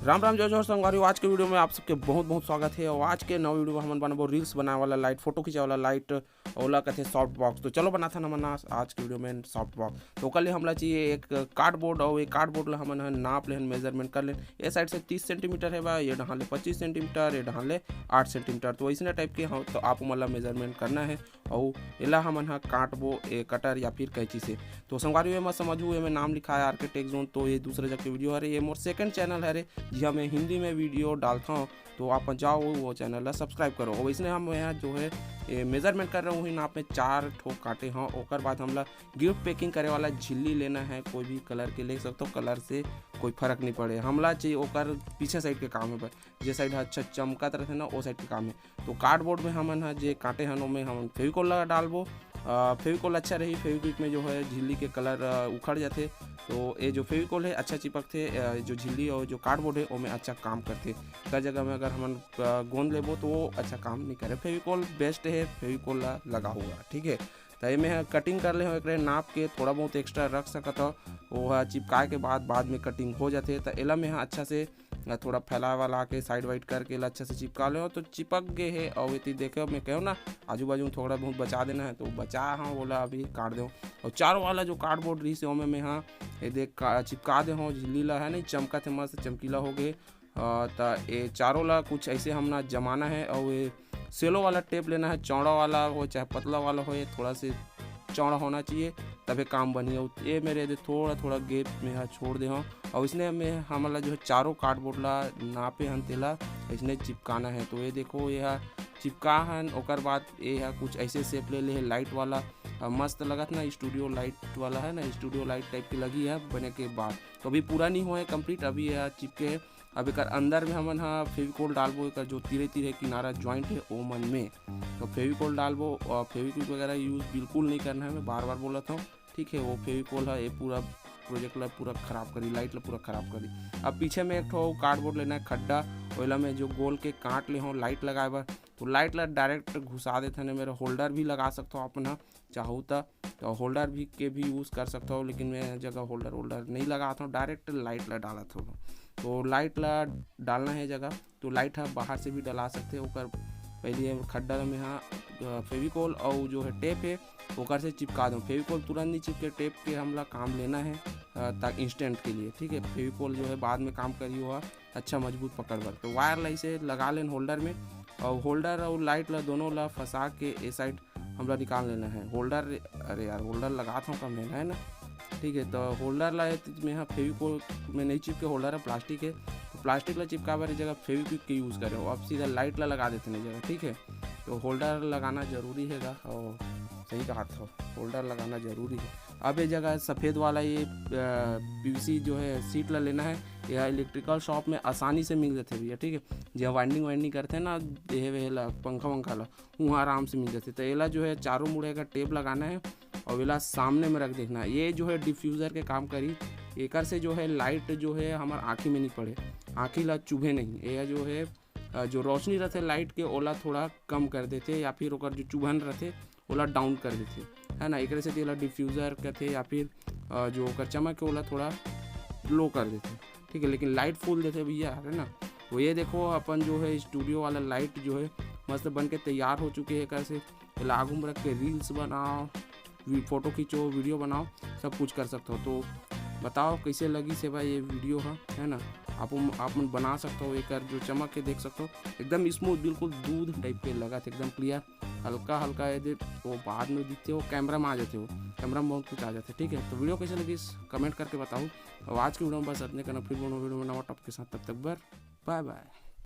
राम राम जय जोहर संगवारी। आज के वीडियो में आप सबके बहुत बहुत स्वागत है। और आज के नव वीडियो में हम बनाबो रील्स बनाए वाला लाइट, फोटो खींचे वाला लाइट, ओला कहते सॉफ्ट बॉक्स। तो चलो बनाता ना मना आज के वीडियो में सॉफ्ट बॉक्स। तो कल हमला चाहिए एक कार्डबोर्ड, और ये कार्डबोर्ड ला हमन नाप ले मेजरमेंट कर ले। ये साइड से 30 सेंटीमीटर है बा, ये डहां ले 25 सेंटीमीटर, ये डहां ले 8 सेंटीमीटर। तो ऐसे टाइप के हाँ, तो आप मतलब मेजरमेंट करना है और एला हमन काटबो कटर या फिर कैंची से। तो संगवारी में समझू में नाम लिखा है आर्किटेक्ट जोन। तो ये दूसरे जगह वीडियो है, ये मोर सेकंड चैनल है जी। मैं हिंदी में वीडियो डालता हूँ, तो आप जाओ वो चैनल सब्सक्राइब करो। और इसने हम यहाँ जो है मेजरमेंट कर रहे हूँ, नाप में 4 ठोक काटे हैं। और बाद हमला गिफ्ट पैकिंग करे वाला झिल्ली लेना है, कोई भी कलर के ले सकते हो, कलर से कोई फर्क नहीं पड़े। हमला चाहिए ओकर पीछे साइड के काम है, जे साइड अच्छा चमकत रहते ना वो साइड के काम है। तो कार्डबोर्ड में हमन जे काटे हैं में हम फेविकोल लगा डालबो। फेविकोल अच्छा रही, फेविक्विक में जो है झिल्ली के कलर उखड़ जाते। तो ये जो फेविकोल है अच्छा चिपकते, जो झिल्ली और जो कार्डबोर्ड है वो में अच्छा काम करते। हर जगह में अगर हम गोंद लेबो तो वो अच्छा काम नहीं करे। फेविकोल बेस्ट है, फेविकोल लगा हुआ ठीक है। तो ये में कटिंग कर ले एक नाप के थोड़ा बहुत एक्स्ट्रा रख सकत हो, वो चिपकाए के बाद में कटिंग हो जाते। तो एला में अच्छा से थोड़ा फैला वाला के साइड वाइड करके अच्छा से चिपका ले। तो चिपक गए है। और इतनी देखे मैं कहो ना आजू बाजू में थोड़ा बहुत बचा देना है, तो बचा हाँ बोला अभी काट दो। और चारों वाला जो कार्डबोर्ड रही से में हाँ ये देख चिपका दे हो। झिल्ली ला है नहीं चमका थे, मस्त चमकीला हो गए। तो ये चारों ला कुछ ऐसे हमना जमाना है। और ये सेलो वाला टेप लेना है, चौड़ा वाला हो चाहे पतला वाला हो, ये थोड़ा से चौड़ा होना चाहिए तभी काम बनी हो। ये मेरे दे थोड़ा थोड़ा गेप में हाँ छोड़ दे हो। और इसने में हमारा जो है चारों कार्डबोर्ड ला नापे हन तेला इसने चिपकाना है। तो ये देखो यह चिपका हन। ओकर बाद ये कुछ ऐसे शेप ले ले लाइट वाला मस्त लगत ना, स्टूडियो लाइट वाला है ना, स्टूडियो लाइट टाइप की लगी है बने के बाद। तो अभी पूरा नहीं हुआ है कंप्लीट, अभी यह चिपके है। अब एक अंदर में हमन हाँ फेविकोल डालबो, एक जो तीरे तीरे किनारा जॉइंट है ओ मन में तो फेविकोल डालबो। और फेविक्विक वगैरह यूज़ बिल्कुल नहीं करना है, मैं बार बार बोला था ठीक है। वो फेविकोल है ये पूरा प्रोजेक्ट ला पूरा ख़राब करी, लाइट ला पूरा ख़राब करी। अब पीछे में एक ठो कार्डबोर्ड लेना है खड्डा, ओला में जो गोल के काट ले हो लाइट लगाए बर। तो लाइट ला डायरेक्ट घुसा देते हैं। मेरा होल्डर भी लगा सकता हो अपना चाहो तो होल्डर भी के भी यूज़ कर सकता हो, लेकिन मैं जगह होल्डर नहीं लगाता हूँ, डायरेक्ट लाइट ला डाला था। तो लाइट ला डालना है जगह, तो लाइट है बाहर से भी डला सकते हो। ओकर पहले खड्डा में हाँ फेविकोल और जो है टेप है ओकर से चिपका दो। फेविकोल तुरंत नहीं चिपके, टेप के हमला काम लेना है ताकि इंस्टेंट के लिए ठीक है। फेविकोल जो है बाद में काम करी हुआ अच्छा मजबूत पकड़ बर। तो वायर ला इसे लगा लें होल्डर में, और होल्डर और लाइट ला दोनों ला फंसा के ए साइड हमला निकाल लेना है। होल्डर अरे यार होल्डर लगाता हूँ कम लेना है ना ठीक है। तो होल्डर ला में हाँ फेविकोल में नहीं चिपके, होल्डर है प्लास्टिक है। तो प्लास्टिक ला चिपका बार जगह फेविक्विक के यूज़ करें। अब सीधा लाइट ला लगा देते नहीं जगह ठीक है। तो होल्डर लगाना ज़रूरी है। और सही कहा था, होल्डर लगाना ज़रूरी है। अब ये जगह सफ़ेद वाला ये पीवीसी जो है सीट ला लेना है। यह इलेक्ट्रिकल शॉप में आसानी से मिल जाते भैया ठीक है। जब वाइंडिंग करते हैं ना ये वेला पंखा वंखा ला वहाँ आराम से मिल जाते। तो एला जो है चारों मुड़े का टेप लगाना है और वेला सामने में रख देखना है। ये जो है डिफ्यूज़र के काम करी, एकर से जो है लाइट जो है हमार आँखी में नहीं पड़े, आँखी ला चुभे नहीं। यह जो है जो रोशनी रहते लाइट के ओला थोड़ा कम कर देते, या फिर ओकर जो चुभन रहते ओला डाउन कर देते है ना। एक से तेला डिफ्यूज़र कहते, या फिर जो ओकर चमक है ओला थोड़ा लो कर देते ठीक है। लेकिन लाइट फुल देते भैया है ना। तो ये देखो अपन जो है स्टूडियो वाला लाइट जो है मस्त बन के तैयार हो चुके हैं। कैसे आगू में रख के रील्स बनाओ, फ़ोटो खींचो, वीडियो बनाओ, सब कुछ कर सकते हो। तो बताओ कैसे लगी से भाई ये वीडियो है ना। आप बना सकते हो। एक जो चमक के देख सकते हो एकदम स्मूथ, बिल्कुल दूध टाइप के लगा थे, एकदम क्लियर। हल्का हल्का ये वो बाद में दिखते हो, कैमरा में आ जाते हो, कैमरा में बहुत कुछ आ जाते ठीक है। तो वीडियो कैसे लगी कमेंट करके बताओ। और आज की वीडियो में बस इतने करना, फिर वीडियो में नवा टॉपिक के साथ, तब तक बाय बाय।